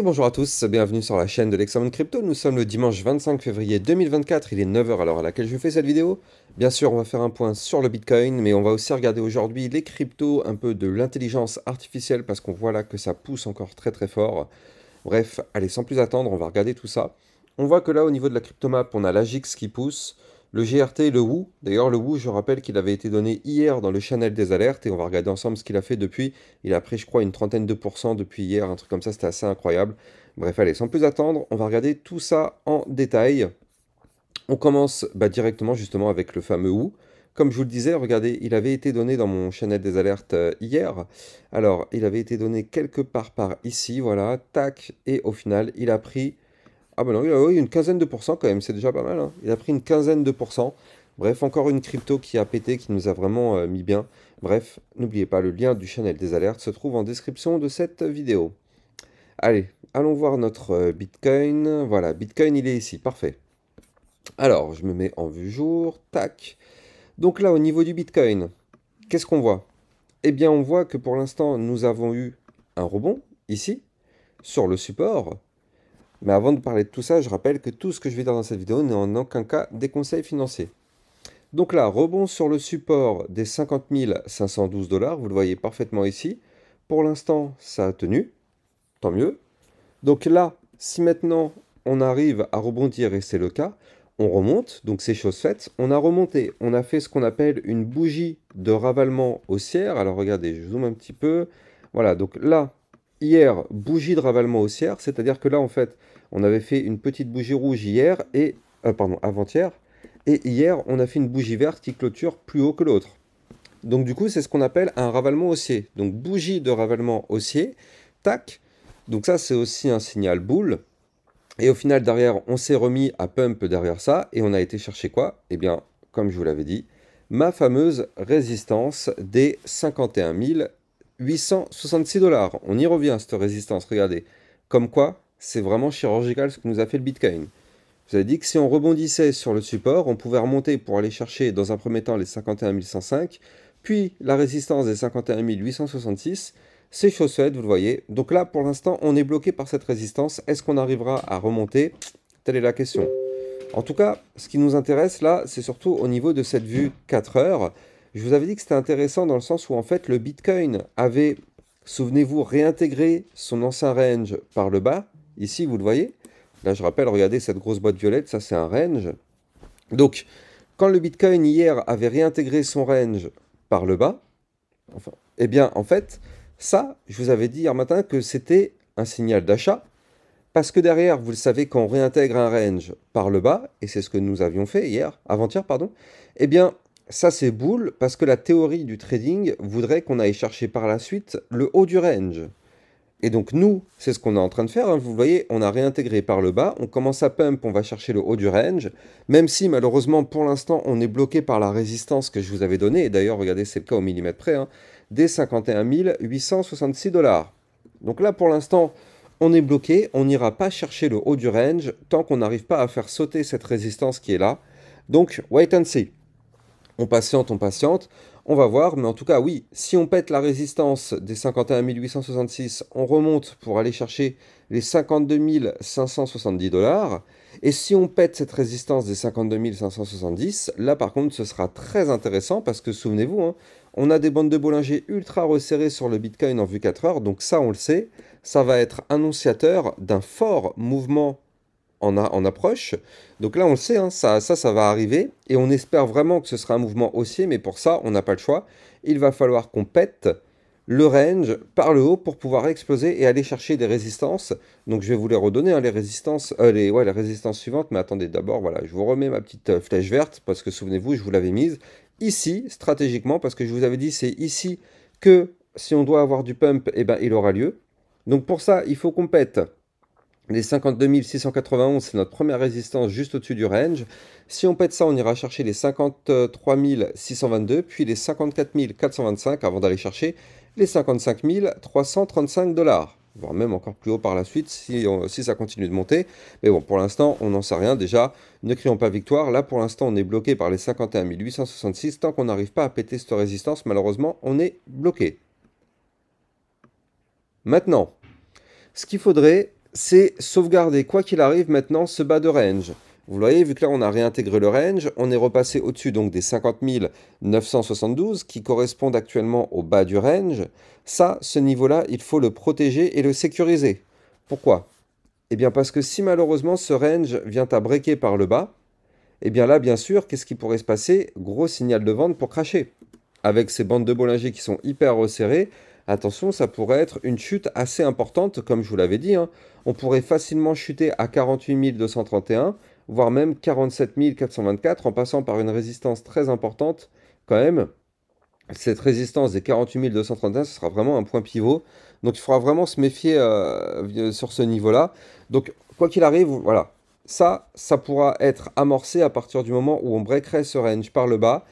bonjour à tous, bienvenue sur la chaîne de l'Examen Crypto. Nous sommes le dimanche 25 février 2024, il est 9 h à l'heure à laquelle je fais cette vidéo. Bien sûr, on va faire un point sur le Bitcoin, mais on va aussi regarder aujourd'hui les cryptos, un peu de l'intelligence artificielle, parce qu'on voit là que ça pousse encore très très fort. Bref, allez, sans plus attendre, on va regarder tout ça. On voit que là, au niveau de la cryptomap, on a l'AGIX qui pousse, le GRT, le WU. D'ailleurs, le WU, je rappelle qu'il avait été donné hier dans le channel des alertes, et on va regarder ensemble ce qu'il a fait depuis. Il a pris, je crois, une trentaine de pourcents depuis hier, un truc comme ça, c'était assez incroyable. Bref, allez, sans plus attendre, on va regarder tout ça en détail. On commence directement, justement, avec le fameux WU. Comme je vous le disais, regardez, il avait été donné dans mon channel des alertes hier. Alors, il avait été donné quelque part par ici, voilà, tac, et au final, il a pris... Ah ben non, il a eu une quinzaine de pourcents quand même, c'est déjà pas mal, hein. Il a pris une quinzaine de pourcents. Bref, encore une crypto qui a pété, qui nous a vraiment mis bien. Bref, n'oubliez pas, le lien du channel des alertes se trouve en description de cette vidéo. Allez, allons voir notre Bitcoin. Voilà, Bitcoin, il est ici, parfait. Alors, je me mets en vue jour, tac. Donc là, au niveau du Bitcoin, qu'est-ce qu'on voit? Eh bien, on voit que pour l'instant, nous avons eu un rebond, ici, sur le support. Mais avant de parler de tout ça, je rappelle que tout ce que je vais dire dans cette vidéo n'est en aucun cas des conseils financiers. Donc là, rebond sur le support des 50 512 $, vous le voyez parfaitement ici. Pour l'instant, ça a tenu, tant mieux. Donc là, si maintenant on arrive à rebondir, et c'est le cas, on remonte, donc c'est chose faite. On a remonté, on a fait ce qu'on appelle une bougie de ravalement haussière. Alors regardez, je zoome un petit peu. Voilà, donc là, hier, bougie de ravalement haussière, c'est-à-dire que là, en fait, on avait fait une petite bougie rouge hier, et pardon, avant-hier, et hier, on a fait une bougie verte qui clôture plus haut que l'autre. Donc du coup, c'est ce qu'on appelle un ravalement haussier. Donc bougie de ravalement haussier, tac. Donc ça, c'est aussi un signal boule. Et au final, derrière, on s'est remis à pump derrière ça, et on a été chercher quoi? Eh bien, comme je vous l'avais dit, ma fameuse résistance des 51 866 $. On y revient, cette résistance, regardez. Comme quoi, c'est vraiment chirurgical ce que nous a fait le Bitcoin. Vous avez dit que si on rebondissait sur le support, on pouvait remonter pour aller chercher dans un premier temps les 51 105, puis la résistance des 51 866. C'est chose faite, vous le voyez. Donc là, pour l'instant, on est bloqué par cette résistance. Est-ce qu'on arrivera à remonter? Telle est la question. En tout cas, ce qui nous intéresse là, c'est surtout au niveau de cette vue 4 heures. Je vous avais dit que c'était intéressant dans le sens où en fait le Bitcoin avait, souvenez-vous, réintégré son ancien range par le bas. Ici, vous le voyez. Là, je rappelle, regardez cette grosse boîte violette, ça c'est un range. Donc, quand le Bitcoin hier avait réintégré son range par le bas, enfin, eh bien, en fait, ça, je vous avais dit hier matin que c'était un signal d'achat. Parce que derrière, vous le savez, quand on réintègre un range par le bas, et c'est ce que nous avions fait hier, avant-hier, pardon, eh bien, ça c'est boule, parce que la théorie du trading voudrait qu'on aille chercher par la suite le haut du range. Et donc nous, c'est ce qu'on est en train de faire, hein. Vous voyez, on a réintégré par le bas, on commence à pump, on va chercher le haut du range, même si malheureusement pour l'instant on est bloqué par la résistance que je vous avais donnée, et d'ailleurs regardez c'est le cas au millimètre près, hein, des 51 866 $. Donc là pour l'instant on est bloqué, on n'ira pas chercher le haut du range tant qu'on n'arrive pas à faire sauter cette résistance qui est là. Donc wait and see. On patiente, on va voir, mais en tout cas, oui, si on pète la résistance des 51 866, on remonte pour aller chercher les 52 570 $. Et si on pète cette résistance des 52 570, là par contre, ce sera très intéressant parce que souvenez-vous, hein, on a des bandes de Bollinger ultra resserrées sur le Bitcoin en vue 4 heures, donc ça on le sait, ça va être annonciateur d'un fort mouvement en approche. Donc là, on le sait, hein, ça va arriver. Et on espère vraiment que ce sera un mouvement haussier. Mais pour ça, on n'a pas le choix. Il va falloir qu'on pète le range par le haut pour pouvoir exploser et aller chercher des résistances. Donc je vais vous les redonner, hein, les résistances, les résistances suivantes. Mais attendez, d'abord, voilà, je vous remets ma petite flèche verte. Parce que souvenez-vous, je vous l'avais mise ici, stratégiquement. Parce que je vous avais dit, c'est ici que si on doit avoir du pump, eh ben, il aura lieu. Donc pour ça, il faut qu'on pète les 52 691, c'est notre première résistance juste au-dessus du range. Si on pète ça, on ira chercher les 53 622, puis les 54 425 avant d'aller chercher les 55 335 $. Voire même encore plus haut par la suite si ça continue de monter. Mais bon, pour l'instant, on n'en sait rien. Déjà, ne crions pas victoire. Là, pour l'instant, on est bloqué par les 51 866. Tant qu'on n'arrive pas à péter cette résistance, malheureusement, on est bloqué. Maintenant, ce qu'il faudrait, c'est sauvegarder, quoi qu'il arrive maintenant, ce bas de range. Vous voyez, vu que là on a réintégré le range, on est repassé au-dessus donc des 50 972 qui correspondent actuellement au bas du range. Ça, ce niveau-là, il faut le protéger et le sécuriser. Pourquoi? Eh bien parce que si malheureusement ce range vient à breaker par le bas, eh bien là, bien sûr, qu'est-ce qui pourrait se passer? Gros signal de vente pour cracher. Avec ces bandes de Bollinger qui sont hyper resserrées, attention, ça pourrait être une chute assez importante, comme je vous l'avais dit, hein. On pourrait facilement chuter à 48 231, voire même 47 424, en passant par une résistance très importante quand même. Cette résistance des 48 231, ce sera vraiment un point pivot. Donc il faudra vraiment se méfier sur ce niveau-là. Donc quoi qu'il arrive, voilà. Ça pourra être amorcé à partir du moment où on breakerait ce range par le bas.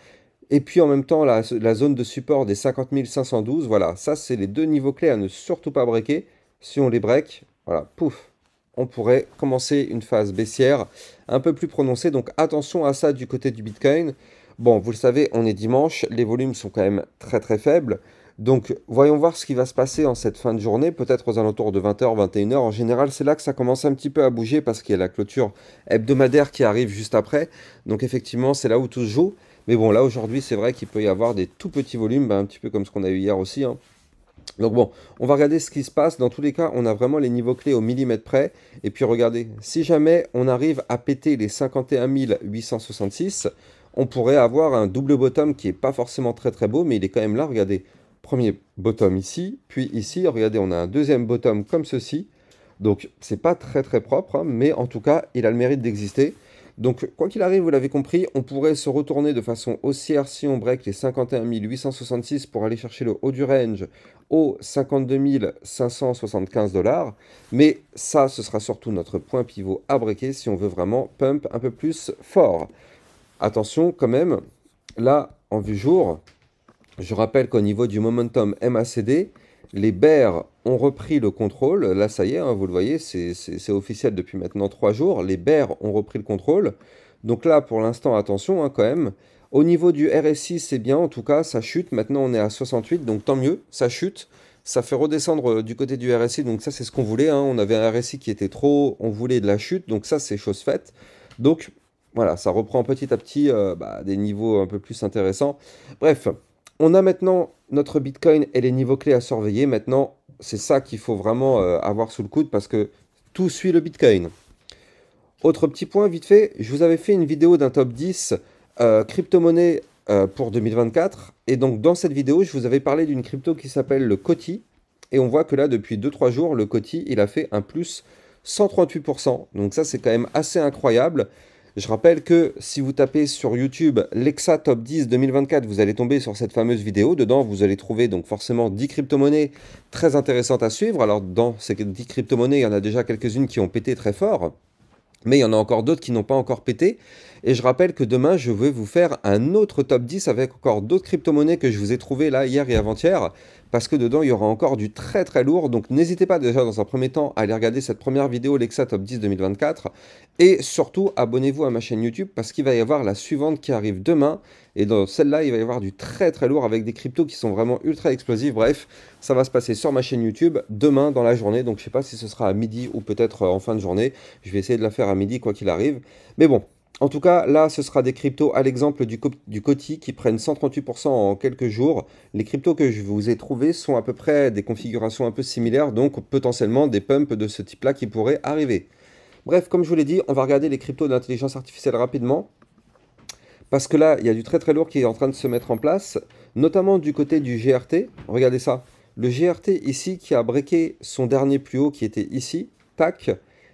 Et puis en même temps, la zone de support des 50 512, voilà. Ça, c'est les deux niveaux clés à ne surtout pas breaker. Si on les break, voilà, pouf, on pourrait commencer une phase baissière un peu plus prononcée. Donc attention à ça du côté du Bitcoin. Bon, vous le savez, on est dimanche, les volumes sont quand même très très faibles. Donc voyons voir ce qui va se passer en cette fin de journée, peut-être aux alentours de 20h, 21h. En général, c'est là que ça commence un petit peu à bouger parce qu'il y a la clôture hebdomadaire qui arrive juste après. Donc effectivement, c'est là où tout se joue. Mais bon, là aujourd'hui, c'est vrai qu'il peut y avoir des tout petits volumes, un petit peu comme ce qu'on a eu hier aussi, hein. Donc bon, on va regarder ce qui se passe. Dans tous les cas, on a vraiment les niveaux clés au millimètre près. Et puis regardez, si jamais on arrive à péter les 51 866, on pourrait avoir un double bottom qui n'est pas forcément très très beau, mais il est quand même là. Regardez, premier bottom ici, puis ici, regardez, on a un deuxième bottom comme ceci. Donc c'est pas très très propre, hein, mais en tout cas, il a le mérite d'exister. Donc, quoi qu'il arrive, vous l'avez compris, on pourrait se retourner de façon haussière si on break les 51 866 pour aller chercher le haut du range aux 52 575 $. Mais ça, ce sera surtout notre point pivot à breaker si on veut vraiment pump un peu plus fort. Attention quand même, là, en vue jour, je rappelle qu'au niveau du momentum MACD, les bears ont repris le contrôle. Là, ça y est, hein, vous le voyez, c'est officiel depuis maintenant 3 jours. Les bears ont repris le contrôle. Donc là, pour l'instant, attention hein, quand même. Au niveau du RSI, c'est bien, en tout cas, ça chute. Maintenant, on est à 68, donc tant mieux, ça chute. Ça fait redescendre du côté du RSI, donc ça, c'est ce qu'on voulait, hein. On avait un RSI qui était trop, on voulait de la chute, donc ça, c'est chose faite. Donc, voilà, ça reprend petit à petit des niveaux un peu plus intéressants. Bref, on a maintenant notre Bitcoin et les niveaux clés à surveiller. Maintenant, c'est ça qu'il faut vraiment avoir sous le coude parce que tout suit le Bitcoin. Autre petit point vite fait, je vous avais fait une vidéo d'un top 10 crypto-monnaie pour 2024. Et donc dans cette vidéo, je vous avais parlé d'une crypto qui s'appelle le COTI. Et on voit que là, depuis 2-3 jours, le COTI, il a fait un plus 138%. Donc ça, c'est quand même assez incroyable. Je rappelle que si vous tapez sur YouTube Lexa Top 10 2024, vous allez tomber sur cette fameuse vidéo. Dedans, vous allez trouver donc forcément 10 crypto-monnaies très intéressantes à suivre. Alors dans ces 10 crypto-monnaies, il y en a déjà quelques-unes qui ont pété très fort. Mais il y en a encore d'autres qui n'ont pas encore pété. Et je rappelle que demain, je vais vous faire un autre top 10 avec encore d'autres crypto-monnaies que je vous ai trouvées là hier et avant-hier. Parce que dedans, il y aura encore du très très lourd. Donc n'hésitez pas déjà dans un premier temps à aller regarder cette première vidéo Lexa Top 10 2024. Et surtout, abonnez-vous à ma chaîne YouTube parce qu'il va y avoir la suivante qui arrive demain. Et dans celle-là, il va y avoir du très très lourd avec des cryptos qui sont vraiment ultra explosifs. Bref, ça va se passer sur ma chaîne YouTube demain dans la journée. Donc je ne sais pas si ce sera à midi ou peut-être en fin de journée. Je vais essayer de la faire à midi quoi qu'il arrive. Mais bon, en tout cas, là, ce sera des cryptos à l'exemple du COTI qui prennent 138% en quelques jours. Les cryptos que je vous ai trouvés sont à peu près des configurations un peu similaires, donc potentiellement des pumps de ce type-là qui pourraient arriver. Bref, comme je vous l'ai dit, on va regarder les cryptos d'intelligence artificielle rapidement. Parce que là, il y a du très très lourd qui est en train de se mettre en place, notamment du côté du GRT. Regardez ça. Le GRT ici qui a breaké son dernier plus haut qui était ici. Tac.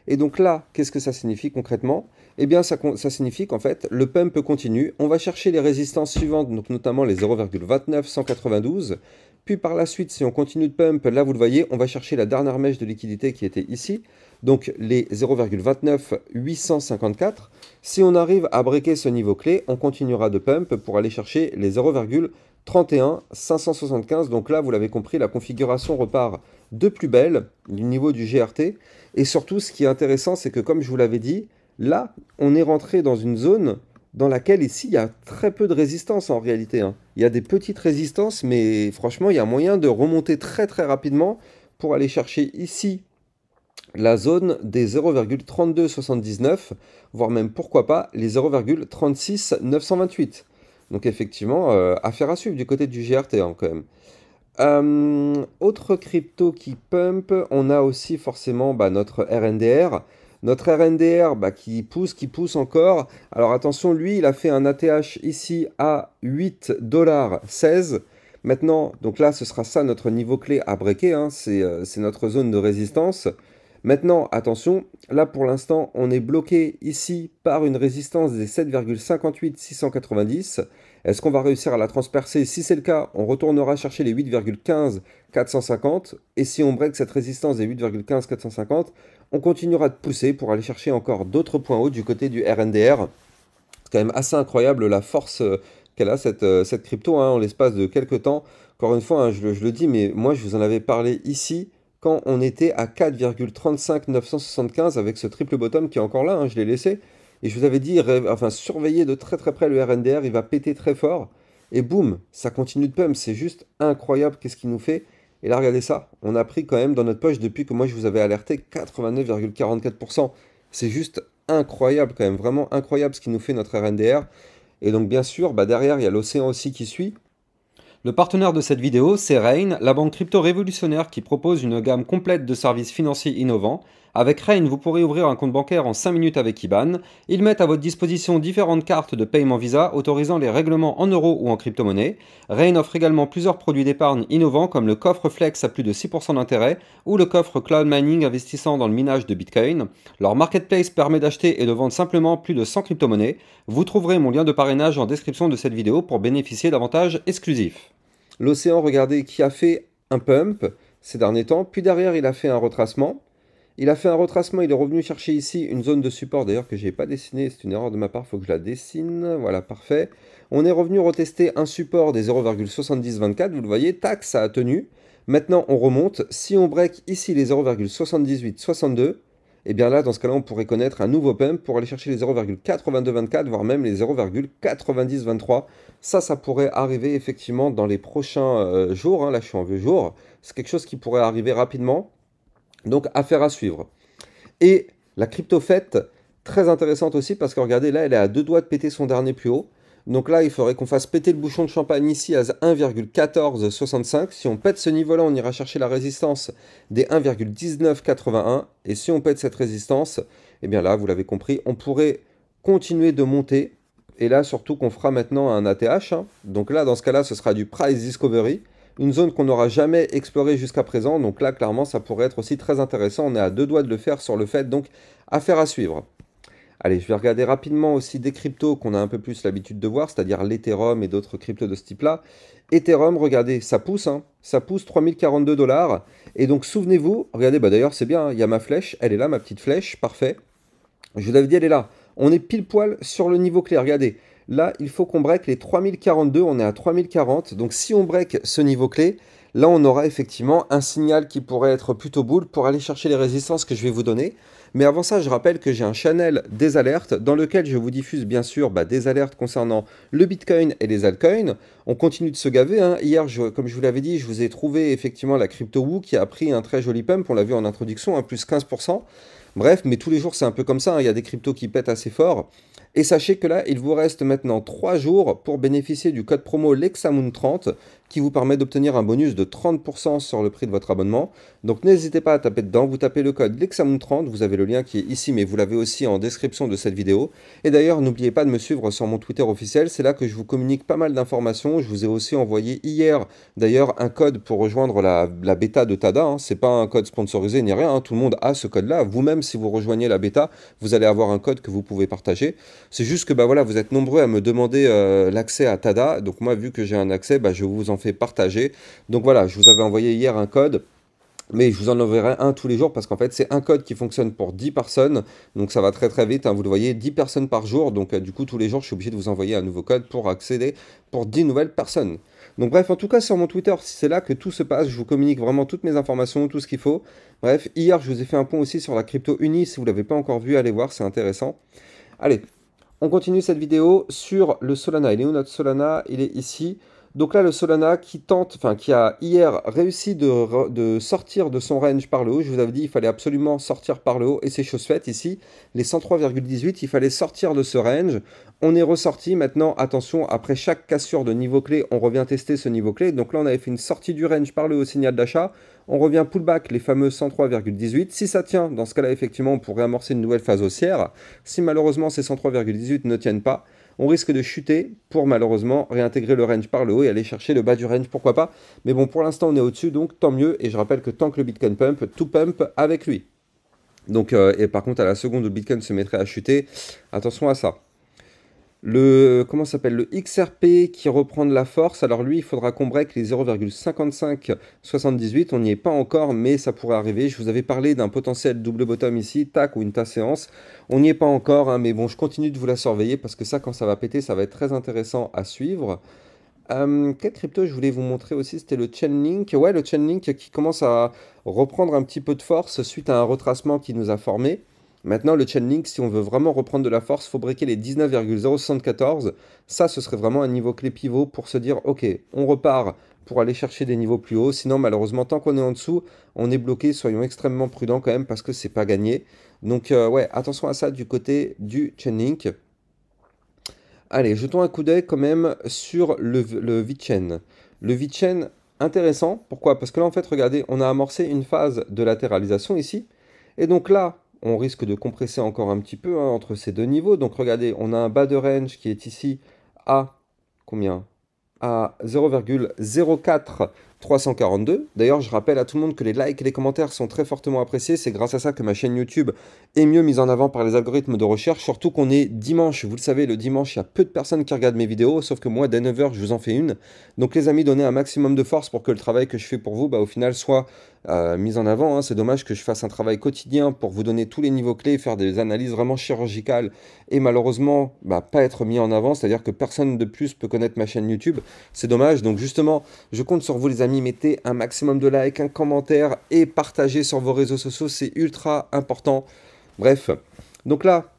Et donc là, qu'est-ce que ça signifie concrètement? Eh bien, ça signifie qu'en fait, le pump continue. On va chercher les résistances suivantes, donc notamment les 0,29192. Puis par la suite, si on continue de pump, là vous le voyez, on va chercher la dernière mèche de liquidité qui était ici. Donc les 0,29854. Si on arrive à breaker ce niveau clé, on continuera de pump pour aller chercher les 0,31575. Donc là, vous l'avez compris, la configuration repart de plus belle du niveau du GRT. Et surtout, ce qui est intéressant, c'est que comme je vous l'avais dit, là, on est rentré dans une zone dans laquelle ici, il y a très peu de résistance en réalité, hein. Il y a des petites résistances, mais franchement, il y a moyen de remonter très très rapidement pour aller chercher ici la zone des 0,3279, voire même pourquoi pas les 0,36928. Donc effectivement, affaire à suivre du côté du GRT hein, quand même. Autre crypto qui pump, on a aussi forcément bah, notre RNDR. Notre RNDR bah, qui pousse encore. Alors attention, lui, il a fait un ATH ici à 8,16 $. Maintenant, donc là, ce sera ça notre niveau clé à breaker, hein, c'est notre zone de résistance. Maintenant, attention, là pour l'instant, on est bloqué ici par une résistance des 7,58690. Est-ce qu'on va réussir à la transpercer? Si c'est le cas, on retournera chercher les 8,15450. Et si on break cette résistance des 8,15450, on continuera de pousser pour aller chercher encore d'autres points hauts du côté du RNDR. C'est quand même assez incroyable la force qu'elle a cette crypto hein, en l'espace de quelques temps. Encore une fois, hein, je le dis, mais moi je vous en avais parlé ici quand on était à 4,35975 avec ce triple bottom qui est encore là, hein, je l'ai laissé. Et je vous avais dit, enfin, surveillez de très très près le RNDR, il va péter très fort. Et boum, ça continue de pump, c'est juste incroyable qu'est-ce qu'il nous fait. Et là, regardez ça, on a pris quand même dans notre poche depuis que moi je vous avais alerté 89,44%. C'est juste incroyable quand même, vraiment incroyable ce qui nous fait notre RNDR. Et donc bien sûr, bah, derrière, il y a l'océan aussi qui suit. Le partenaire de cette vidéo, c'est Rain, la banque crypto révolutionnaire qui propose une gamme complète de services financiers innovants. Avec Rain, vous pourrez ouvrir un compte bancaire en 5 minutes avec IBAN. Ils mettent à votre disposition différentes cartes de paiement Visa autorisant les règlements en euros ou en crypto-monnaie. Rain offre également plusieurs produits d'épargne innovants comme le coffre Flex à plus de 6% d'intérêt ou le coffre Cloud Mining investissant dans le minage de Bitcoin. Leur marketplace permet d'acheter et de vendre simplement plus de 100 crypto-monnaies. Vous trouverez mon lien de parrainage en description de cette vidéo pour bénéficier d'avantages exclusifs. L'océan, regardez, qui a fait un pump ces derniers temps, puis derrière il a fait un retracement. Il a fait un retracement, il est revenu chercher ici une zone de support d'ailleurs que je n'ai pas dessinée, c'est une erreur de ma part, il faut que je la dessine, voilà, parfait. On est revenu retester un support des 0,7024, vous le voyez, tac, ça a tenu. Maintenant on remonte, si on break ici les 0,7862, et bien là dans ce cas-là on pourrait connaître un nouveau pump pour aller chercher les 0,8224, voire même les 0,9023. Ça pourrait arriver effectivement dans les prochains jours, hein, là je suis en vieux jour, c'est quelque chose qui pourrait arriver rapidement. Donc, affaire à suivre. Et la crypto fête, très intéressante aussi, parce que regardez, là, elle est à deux doigts de péter son dernier plus haut. Donc là, il faudrait qu'on fasse péter le bouchon de champagne ici à 1,1465. Si on pète ce niveau-là, on ira chercher la résistance des 1,1981. Et si on pète cette résistance, eh bien là, vous l'avez compris, on pourrait continuer de monter. Et là, surtout qu'on fera maintenant un ATH. Hein. Donc là, dans ce cas-là, ce sera du price discovery. Une zone qu'on n'aura jamais explorée jusqu'à présent. Donc là, clairement, ça pourrait être aussi très intéressant. On est à deux doigts de le faire sur le fait. Donc, affaire à suivre. Allez, je vais regarder rapidement aussi des cryptos qu'on a un peu plus l'habitude de voir, c'est-à-dire l'Ethereum et d'autres cryptos de ce type-là. Ethereum, regardez, ça pousse, hein, ça pousse 3042 $. Et donc, souvenez-vous, regardez, bah d'ailleurs, c'est bien, hein, il y a ma flèche, elle est là, ma petite flèche, parfait. Je vous l'avais dit, elle est là. On est pile poil sur le niveau clé, regardez. Là, il faut qu'on break les 3042, on est à 3040. Donc si on break ce niveau clé, là on aura effectivement un signal qui pourrait être plutôt bull pour aller chercher les résistances que je vais vous donner. Mais avant ça, je rappelle que j'ai un channel des alertes dans lequel je vous diffuse bien sûr des alertes concernant le Bitcoin et les altcoins. On continue de se gaver. Hein. Hier, comme je vous l'avais dit, je vous ai trouvé effectivement la CryptoWoo qui a pris un très joli pump. On l'a vu en introduction, un plus 15%. Bref, mais tous les jours, c'est un peu comme ça. Hein. Il y a des cryptos qui pètent assez fort. Et sachez que là, il vous reste maintenant 3 jours pour bénéficier du code promo LEXAMOON30 qui vous permet d'obtenir un bonus de 30% sur le prix de votre abonnement. Donc n'hésitez pas à taper dedans, vous tapez le code LEXAMOON30, vous avez le lien qui est ici, mais vous l'avez aussi en description de cette vidéo. Et d'ailleurs, n'oubliez pas de me suivre sur mon Twitter officiel, c'est là que je vous communique pas mal d'informations. Je vous ai aussi envoyé hier, d'ailleurs, un code pour rejoindre la bêta de Tada. Hein. C'est pas un code sponsorisé ni rien, hein. Tout le monde a ce code-là. Vous-même, si vous rejoignez la bêta, vous allez avoir un code que vous pouvez partager. C'est juste que voilà, vous êtes nombreux à me demander l'accès à Tada. Donc moi, vu que j'ai un accès, je vous en fais partager. Donc voilà, je vous avais envoyé hier un code. Mais je vous en enverrai un tous les jours parce qu'en fait, c'est un code qui fonctionne pour 10 personnes. Donc ça va très très vite, hein, vous le voyez, 10 personnes par jour. Donc du coup, tous les jours, je suis obligé de vous envoyer un nouveau code pour accéder pour 10 nouvelles personnes. Donc bref, en tout cas, sur mon Twitter, c'est là que tout se passe. Je vous communique vraiment toutes mes informations, tout ce qu'il faut. Bref, hier, je vous ai fait un point aussi sur la crypto Uni. Si vous ne l'avez pas encore vu, allez voir, c'est intéressant. Allez, on continue cette vidéo sur le Solana. Il est où notre Solana? Il est ici. Donc là, le Solana qui tente, enfin qui a hier réussi de sortir de son range par le haut. Je vous avais dit, il fallait absolument sortir par le haut et c'est chose faite ici. Les 103,18, il fallait sortir de ce range. On est ressorti. Maintenant, attention, après chaque cassure de niveau clé, on revient tester ce niveau clé. Donc là, on avait fait une sortie du range par le haut, signal d'achat. On revient pullback, les fameux 103,18. Si ça tient, dans ce cas-là, effectivement, on pourrait amorcer une nouvelle phase haussière. Si malheureusement ces 103,18 ne tiennent pas, on risque de chuter pour malheureusement réintégrer le range par le haut et aller chercher le bas du range, pourquoi pas. Mais bon, pour l'instant, on est au-dessus, donc tant mieux. Et je rappelle que tant que le Bitcoin pump, tout pump avec lui. Donc, et par contre, à la seconde où le Bitcoin se mettrait à chuter, attention à ça. Comment s'appelle, le XRP qui reprend de la force. Alors lui, il faudra qu'on break les 0,5578. On n'y est pas encore, mais ça pourrait arriver. Je vous avais parlé d'un potentiel double bottom ici, tac, ou une tasse séance. On n'y est pas encore, hein, mais bon, je continue de vous la surveiller parce que ça, quand ça va péter, ça va être très intéressant à suivre. Quelle crypto je voulais vous montrer aussi, c'était le Chainlink. Ouais, le Chainlink qui commence à reprendre un petit peu de force suite à un retracement qui nous a formé. Maintenant, le Chainlink, si on veut vraiment reprendre de la force, il faut breaker les 19,074. Ça, ce serait vraiment un niveau clé pivot pour se dire, ok, on repart pour aller chercher des niveaux plus hauts. Sinon, malheureusement, tant qu'on est en dessous, on est bloqué. Soyons extrêmement prudents quand même parce que c'est pas gagné. Donc, ouais, attention à ça du côté du Chainlink. Allez, jetons un coup d'œil quand même sur le VeChain. Le VeChain, intéressant. Pourquoi? Parce que là, en fait, regardez, on a amorcé une phase de latéralisation ici. Et donc là, on risque de compresser encore un petit peu hein, entre ces deux niveaux. Donc regardez, on a un bas de range qui est ici à combien? À 0,04342. D'ailleurs, je rappelle à tout le monde que les likes et les commentaires sont très fortement appréciés. C'est grâce à ça que ma chaîne YouTube est mieux mise en avant par les algorithmes de recherche. Surtout qu'on est dimanche. Vous le savez, le dimanche, il y a peu de personnes qui regardent mes vidéos. Sauf que moi, dès 9 h, je vous en fais une. Donc les amis, donnez un maximum de force pour que le travail que je fais pour vous, au final, soit mis en avant. Hein. C'est dommage que je fasse un travail quotidien pour vous donner tous les niveaux clés, faire des analyses vraiment chirurgicales et malheureusement, pas être mis en avant. C'est-à-dire que personne de plus peut connaître ma chaîne YouTube. C'est dommage. Donc justement, je compte sur vous les amis. Mettez un maximum de likes, un commentaire et partagez sur vos réseaux sociaux. C'est ultra important. Bref. Donc là,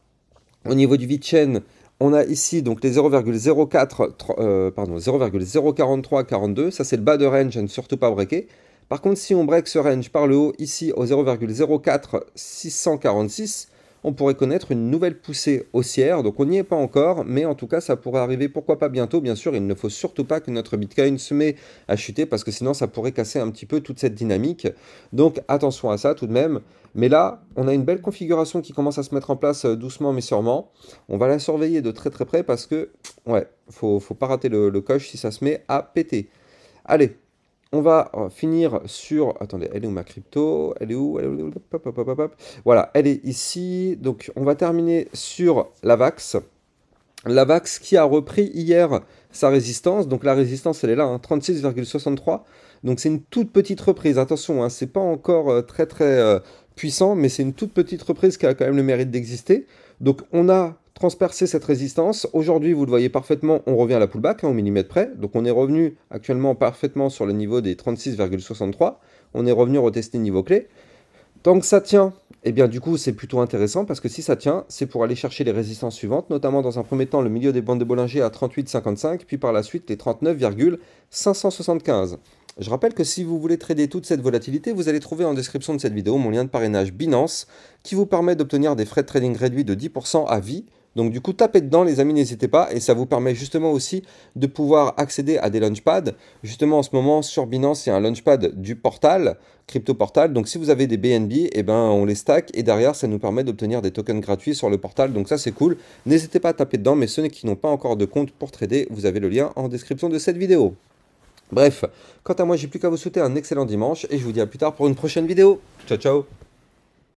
au niveau du VeChain, on a ici donc les 0,04342. Ça, c'est le bas de range à ne surtout pas breaker. Par contre, si on break ce range par le haut, ici au 0,04646, on pourrait connaître une nouvelle poussée haussière. Donc on n'y est pas encore, mais en tout cas, ça pourrait arriver, pourquoi pas bientôt. Bien sûr, il ne faut surtout pas que notre Bitcoin se met à chuter, parce que sinon, ça pourrait casser un petit peu toute cette dynamique. Donc attention à ça tout de même. Mais là, on a une belle configuration qui commence à se mettre en place doucement mais sûrement. On va la surveiller de très très près parce que, ouais, faut pas rater le coche si ça se met à péter. Allez. On va finir sur... Attendez, elle est où ma crypto? Elle est où? Hop, hop, hop, hop, hop. Voilà, elle est ici. Donc, on va terminer sur la VAX. La VAX qui a repris hier sa résistance. Donc, la résistance, elle est là, hein, 36,63. Donc, c'est une toute petite reprise. Attention, hein, c'est pas encore très, très puissant, mais c'est une toute petite reprise qui a quand même le mérite d'exister. Donc, on a transpercer cette résistance. Aujourd'hui, vous le voyez parfaitement, on revient à la pullback, hein, au millimètre près. Donc on est revenu actuellement parfaitement sur le niveau des 36,63. On est revenu retester niveau clé. Tant que ça tient, eh bien du coup c'est plutôt intéressant parce que si ça tient, c'est pour aller chercher les résistances suivantes, notamment dans un premier temps le milieu des bandes de Bollinger à 38,55, puis par la suite les 39,575. Je rappelle que si vous voulez trader toute cette volatilité, vous allez trouver en description de cette vidéo mon lien de parrainage Binance qui vous permet d'obtenir des frais de trading réduits de 10% à vie. Donc du coup, tapez dedans les amis, n'hésitez pas, et ça vous permet justement aussi de pouvoir accéder à des launchpads. Justement en ce moment sur Binance, il y a un launchpad du portal, Crypto Portal. Donc si vous avez des BNB, eh ben, on les stack, et derrière ça nous permet d'obtenir des tokens gratuits sur le portal. Donc ça c'est cool, n'hésitez pas à taper dedans, mais ceux qui n'ont pas encore de compte pour trader, vous avez le lien en description de cette vidéo. Bref, quant à moi, j'ai plus qu'à vous souhaiter un excellent dimanche, et je vous dis à plus tard pour une prochaine vidéo. Ciao ciao.